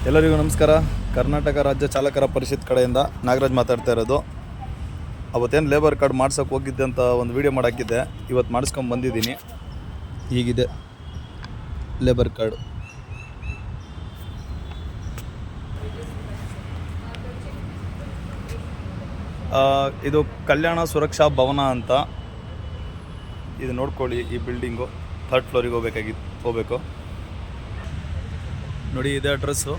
ಎಲ್ಲರಿಗೂ ನಮಸ್ಕಾರ. ಕರ್ನಾಟಕ ರಾಜ್ಯ ಚಾಲಕರ ಪರಿಷತ್ ಕಡೆಯಿಂದ ನಾಗರಾಜ್ ಮಾತಾಡ್ತಾ ಇರೋದು. ಅವತ್ತೇನು ಲೇಬರ್ ಕಾರ್ಡ್ ಮಾಡ್ಸೋಕೆ ಹೋಗಿದ್ದೆ ಅಂತ ಒಂದು ವೀಡಿಯೋ ಮಾಡಾಕಿದ್ದೆ. ಇವತ್ತು ಮಾಡಿಸ್ಕೊಂಡು ಬಂದಿದ್ದೀನಿ. ಹೀಗಿದೆ ಲೇಬರ್ ಕಾರ್ಡು. ಇದು ಕಲ್ಯಾಣ ಸುರಕ್ಷಾ ಭವನ ಅಂತ. ಇದು ನೋಡ್ಕೊಳ್ಳಿ, ಈ ಬಿಲ್ಡಿಂಗು 3rd ಫ್ಲೋರಿಗೆ ಹೋಗಬೇಕು ನೋಡಿ. ಇದೇ ಅಡ್ರೆಸ್ಸು.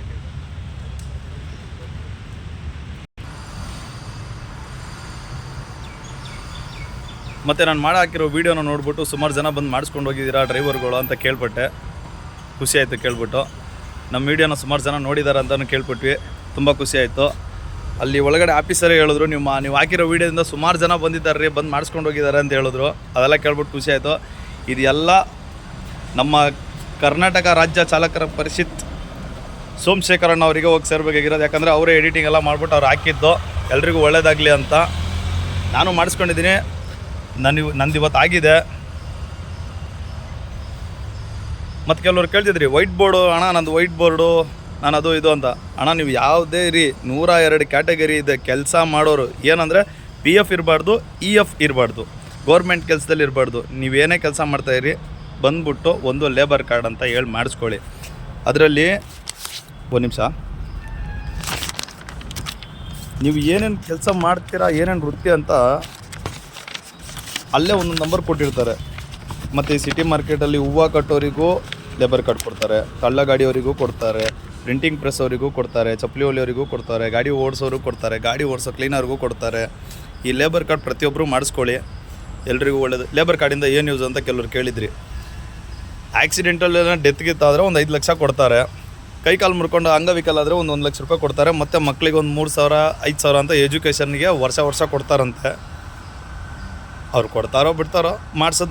ಮತ್ತು ನಾನು ಹಾಕಿರೋ ವೀಡಿಯೋನ ನೋಡ್ಬಿಟ್ಟು ಸುಮಾರು ಜನ ಬಂದು ಮಾಡಿಸ್ಕೊಂಡು ಹೋಗಿದ್ದೀರಾ ಡ್ರೈವರ್ಗಳು ಅಂತ ಕೇಳ್ಪಟ್ಟೆ. ಖುಷಿ ಆಯಿತು ಕೇಳ್ಬಿಟ್ಟು. ನಮ್ಮ ವೀಡಿಯೋನ ಸುಮಾರು ಜನ ನೋಡಿದ್ದಾರೆ ಅಂತಲೂ ಕೇಳ್ಪಟ್ವಿ. ತುಂಬ ಖುಷಿ ಆಯಿತು. ಅಲ್ಲಿ ಒಳಗಡೆ ಆಫೀಸರೇ ಹೇಳಿದ್ರು, ನೀವು ಹಾಕಿರೋ ವೀಡಿಯೋದಿಂದ ಸುಮಾರು ಜನ ಬಂದಿದ್ದಾರೆ ರೀ, ಬಂದು ಮಾಡಿಸ್ಕೊಂಡು ಹೋಗಿದ್ದಾರೆ ಅಂತ ಹೇಳಿದ್ರು. ಅದೆಲ್ಲ ಕೇಳ್ಬಿಟ್ಟು ಖುಷಿ ಆಯಿತು. ಇದೆಲ್ಲ ನಮ್ಮ ಕರ್ನಾಟಕ ರಾಜ್ಯ ಚಾಲಕರ ಪರಿಷತ್ ಸೋಮಶೇಖರಣ್ಣ ಅವರಿಗೆ ಹೋಗಿ ಸೇರಬೇಕಾಗಿರೋದು. ಯಾಕಂದರೆ ಅವರೇ ಎಡಿಟಿಂಗ್ ಎಲ್ಲ ಮಾಡಿಬಿಟ್ಟು ಅವ್ರು ಹಾಕಿದ್ದು. ಎಲ್ರಿಗೂ ಒಳ್ಳೇದಾಗಲಿ ಅಂತ ನಾನು ಮಾಡಿಸ್ಕೊಂಡಿದ್ದೀನಿ. ನಂದು ಇವತ್ತು ಆಗಿದೆ. ಮತ್ತು ಕೆಲವ್ರು ಕೇಳ್ತಿದ್ರಿ, ವೈಟ್ ಬೋರ್ಡು ಅಣ್ಣ, ನಂದು ವೈಟ್ ಬೋರ್ಡು, ನಾನು ಅದು ಇದು ಅಂತ. ಅಣ್ಣ, ನೀವು ಯಾವುದೇ ರೀ 102 ಕ್ಯಾಟಗರಿ ಇದೆ ಕೆಲಸ ಮಾಡೋರು. ಏನಂದರೆ PF ಇರಬಾರ್ದು, EF ಇರಬಾರ್ದು, ಗೌರ್ಮೆಂಟ್ ಕೆಲಸದಲ್ಲಿ ಇರಬಾರ್ದು. ನೀವೇನೇ ಕೆಲಸ ಮಾಡ್ತಾಯಿರಿ ಬಂದ್ಬಿಟ್ಟು ಒಂದು ಲೇಬರ್ ಕಾರ್ಡ್ ಅಂತ ಹೇಳಿ ಮಾಡಿಸ್ಕೊಳ್ಳಿ. ಅದರಲ್ಲಿ ಒಂದು ನಿಮಿಷ, ನೀವು ಏನೇನು ಕೆಲಸ ಮಾಡ್ತೀರಾ, ಏನೇನು ವೃತ್ತಿ ಅಂತ ಅಲ್ಲೇ ಒಂದೊಂದು ನಂಬರ್ ಕೊಟ್ಟಿರ್ತಾರೆ. ಮತ್ತು ಈ ಸಿಟಿ ಮಾರ್ಕೆಟಲ್ಲಿ ಹೂವು ಕಟ್ಟೋರಿಗೂ ಲೇಬರ್ ಕಾರ್ಡ್ ಕೊಡ್ತಾರೆ, ಕಳ್ಳ ಗಾಡಿಯವರಿಗೂ ಕೊಡ್ತಾರೆ, ಪ್ರಿಂಟಿಂಗ್ ಪ್ರೆಸ್ ಅವರಿಗೂ ಕೊಡ್ತಾರೆ, ಚಪ್ಪಲಿ ಹೊಲಿಯವರಿಗೂ ಕೊಡ್ತಾರೆ, ಗಾಡಿ ಓಡಿಸೋರಿಗೂ ಕೊಡ್ತಾರೆ, ಗಾಡಿ ಓಡಿಸೋ ಕ್ಲೀನರ್ಗೂ ಕೊಡ್ತಾರೆ. ಈ ಲೇಬರ್ ಕಾರ್ಡ್ ಪ್ರತಿಯೊಬ್ಬರು ಮಾಡಿಸ್ಕೊಳ್ಳಿ, ಎಲ್ರಿಗೂ ಒಳ್ಳೆಯದು. ಲೇಬರ್ ಕಾರ್ಡಿಂದ ಏನು ಯೂಸ್ ಅಂತ ಕೆಲವ್ರು ಕೇಳಿದ್ರಿ. ಆಕ್ಸಿಡೆಂಟಲ್ಲೆಲ್ಲ ಡೆತ್ಗಿತ್ತಾದರೆ ಒಂದು 5 ಲಕ್ಷ ಕೊಡ್ತಾರೆ. ಕೈ ಕಾಲು ಮುರ್ಕೊಂಡು ಅಂಗವಿಕಲ ಆದರೆ ಒಂದು 1 ಲಕ್ಷ ರೂಪಾಯಿ ಕೊಡ್ತಾರೆ. ಮತ್ತು ಮಕ್ಕಳಿಗೆ ಒಂದು 3,000 5,000 ಅಂತ ಎಜುಕೇಷನ್ಗೆ ವರ್ಷ ಕೊಡ್ತಾರಂತೆ. ಅವ್ರು ಕೊಡ್ತಾರೋ ಬಿಡ್ತಾರೋ,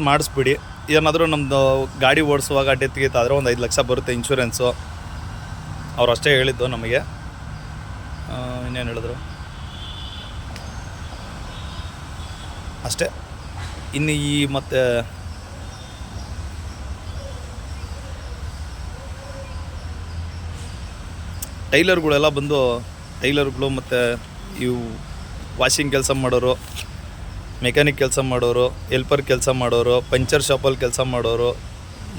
ಮಾಡಿಸ್ಬಿಡಿ. ಏನಾದರೂ ನಮ್ಮದು ಗಾಡಿ ಓಡಿಸುವಾಗ ಡೆತ್ಗಿತ್ತಾದರೆ ಒಂದು 5 ಲಕ್ಷ ಬರುತ್ತೆ ಇನ್ಶೂರೆನ್ಸು. ಅವ್ರು ಅಷ್ಟೇ ಹೇಳಿದ್ದು ನಮಗೆ. ಇನ್ನೇನು ಹೇಳಿದ್ರು ಅಷ್ಟೇ. ಇನ್ನು ಈ ಮತ್ತು ಟೈಲರ್ಗಳೆಲ್ಲ ಬಂದು, ಟೈಲರ್ಗಳು ಮತ್ತು ಇವು ವಾಷಿಂಗ್ ಕೆಲಸ ಮಾಡೋರು, ಮೆಕ್ಯಾನಿಕ್ ಕೆಲಸ ಮಾಡೋರು, ಹೆಲ್ಪರ್ ಕೆಲಸ ಮಾಡೋರು, ಪಂಚರ್ ಶಾಪಲ್ಲಿ ಕೆಲಸ ಮಾಡೋರು,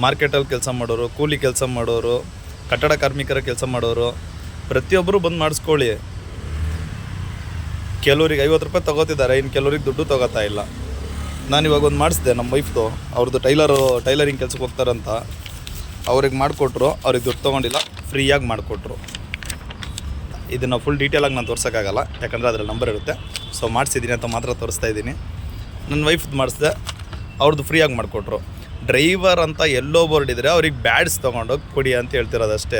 ಮಾರ್ಕೆಟಲ್ಲಿ ಕೆಲಸ ಮಾಡೋರು, ಕೂಲಿ ಕೆಲಸ ಮಾಡೋರು, ಕಟ್ಟಡ ಕಾರ್ಮಿಕರ ಕೆಲಸ ಮಾಡೋರು, ಪ್ರತಿಯೊಬ್ಬರು ಬಂದು ಮಾಡಿಸ್ಕೊಳ್ಳಿ. ಕೆಲವ್ರಿಗೆ 50 ರೂಪಾಯಿ ತೊಗೋತಿದ್ದಾರೆ, ಇನ್ನು ಕೆಲವ್ರಿಗೆ ದುಡ್ಡು ತೊಗೋತಾ ಇಲ್ಲ. ನಾನು ಇವಾಗ ಒಂದು ಮಾಡಿಸಿದೆ ನಮ್ಮ ವೈಫ್ದು. ಅವ್ರದ್ದು ಟೈಲರಿಂಗ್ ಕೆಲಸಕ್ಕೆ ಹೋಗ್ತಾರಂತ. ಅವ್ರಿಗೆ ಮಾಡಿಕೊಟ್ರು, ಅವ್ರಿಗೆ ದುಡ್ಡು ತೊಗೊಂಡಿಲ್ಲ, ಫ್ರೀಯಾಗಿ ಮಾಡಿಕೊಟ್ರು. ಇದನ್ನು ಫುಲ್ ಡೀಟೇಲಾಗಿ ನಾನು ತೋರ್ಸೋಕ್ಕಾಗಲ್ಲ, ಯಾಕಂದರೆ ಅದರಲ್ಲಿ ನಂಬರ್ ಇರುತ್ತೆ. ಸೊ ಮಾಡಿಸಿದ್ದೀನಿ ಅಂತ ಮಾತ್ರ ತೋರಿಸ್ತಾ ಇದ್ದೀನಿ. ನನ್ನ ವೈಫ್ದು ಮಾಡಿಸಿದೆ, ಅವ್ರದ್ದು ಫ್ರೀಯಾಗಿ ಮಾಡಿಕೊಟ್ರು. ಡ್ರೈವರ್ ಅಂತ ಎಲ್ಲೋ ಬೋರ್ಡ್ ಇದ್ದರೆ ಅವ್ರಿಗೆ ಬ್ಯಾಡ್ಸ್ ತೊಗೊಂಡೋಗಿ ಕೊಡಿ ಅಂತ ಹೇಳ್ತಿರೋದಷ್ಟೇ.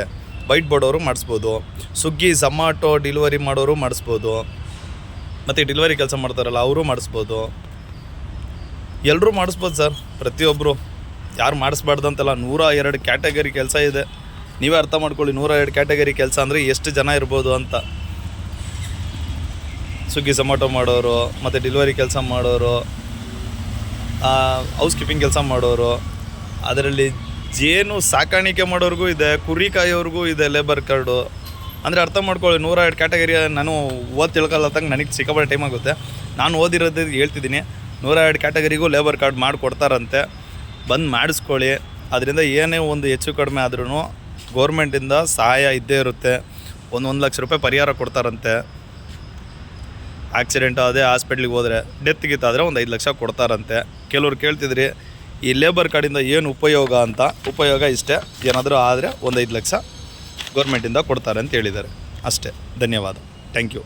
ವೈಟ್ ಬೋರ್ಡ್ ಅವರು ಮಾಡಿಸ್ಬೋದು, ಸ್ವಿಗ್ಗಿ ಝೊಮ್ಯಾಟೊ ಡೆಲಿವರಿ ಮಾಡೋರು ಮಾಡಿಸ್ಬೋದು, ಮತ್ತು ಡೆಲಿವರಿ ಕೆಲಸ ಮಾಡ್ತಾರಲ್ಲ ಅವರು ಮಾಡಿಸ್ಬೋದು. ಎಲ್ಲರೂ ಮಾಡಿಸ್ಬೋದು ಸರ್, ಪ್ರತಿಯೊಬ್ಬರು. ಯಾರು ಮಾಡಿಸ್ಬಾರ್ದು ಅಂತಲ್ಲ. 102 ಕ್ಯಾಟಗರಿ ಕೆಲಸ ಇದೆ. ನೀವೇ ಅರ್ಥ ಮಾಡ್ಕೊಳ್ಳಿ, 102 ಕ್ಯಾಟಗರಿ ಕೆಲಸ ಅಂದರೆ ಎಷ್ಟು ಜನ ಇರ್ಬೋದು ಅಂತ. ಸ್ವಿಗ್ಗಿ ಝೊಮ್ಯಾಟೊ ಮಾಡೋರು, ಮತ್ತು ಡೆಲಿವರಿ ಕೆಲಸ ಮಾಡೋರು, ಹೌಸ್ ಕೀಪಿಂಗ್ ಕೆಲಸ ಮಾಡೋರು, ಅದರಲ್ಲಿ ಜೇನು ಸಾಕಾಣಿಕೆ ಮಾಡೋರಿಗೂ ಇದೆ, ಕುರಿ ಕಾಯೋರಿಗೂ ಇದೆ ಲೇಬರ್ ಕಾರ್ಡು. ಅಂದರೆ ಅರ್ಥ ಮಾಡ್ಕೊಳ್ಳಿ, 102 ಕ್ಯಾಟಗರಿ. ನಾನು ತಿಳ್ಕೊಳ್ಳತ್ತಂಗೆ ನನಗೆ ಸಿಕ್ಕಾಪಟ್ಟೆ ಟೈಮ್ ಆಗುತ್ತೆ. ನಾನು ಓದಿರೋದು ಹೇಳ್ತಿದ್ದೀನಿ. 102 ಕ್ಯಾಟಗರಿಗೂ ಲೇಬರ್ ಕಾರ್ಡ್ ಮಾಡಿಕೊಡ್ತಾರಂತೆ. ಬಂದು ಮಾಡಿಸ್ಕೊಳ್ಳಿ. ಅದರಿಂದ ಏನೇ ಒಂದು ಹೆಚ್ಚು ಕಡಿಮೆ ಆದ್ರೂ ಗೌರ್ಮೆಂಟಿಂದ ಸಹಾಯ ಇದ್ದೇ ಇರುತ್ತೆ. ಒಂದು 1 ಲಕ್ಷ ರೂಪಾಯಿ ಪರಿಹಾರ ಕೊಡ್ತಾರಂತೆ. ಆಕ್ಸಿಡೆಂಟ್ ಅದೇ ಹಾಸ್ಪಿಟ್ಲಿಗೆ ಹೋದರೆ, ಡೆತ್ಗಿತ್ತಾದರೆ ಒಂದು 5 ಲಕ್ಷ ಕೊಡ್ತಾರಂತೆ. ಕೆಲವ್ರು ಕೇಳ್ತಿದ್ರಿ, ಈ ಲೇಬರ್ ಕಾರ್ಡಿಂದ ಏನು ಉಪಯೋಗ ಅಂತ. ಉಪಯೋಗ ಇಷ್ಟೇ, ಏನಾದರೂ ಆದರೆ ಒಂದು 5 ಲಕ್ಷ ಗೌರ್ಮೆಂಟಿಂದ ಕೊಡ್ತಾರೆ ಅಂತ ಹೇಳಿದ್ದಾರೆ ಅಷ್ಟೇ. ಧನ್ಯವಾದ. Thank you.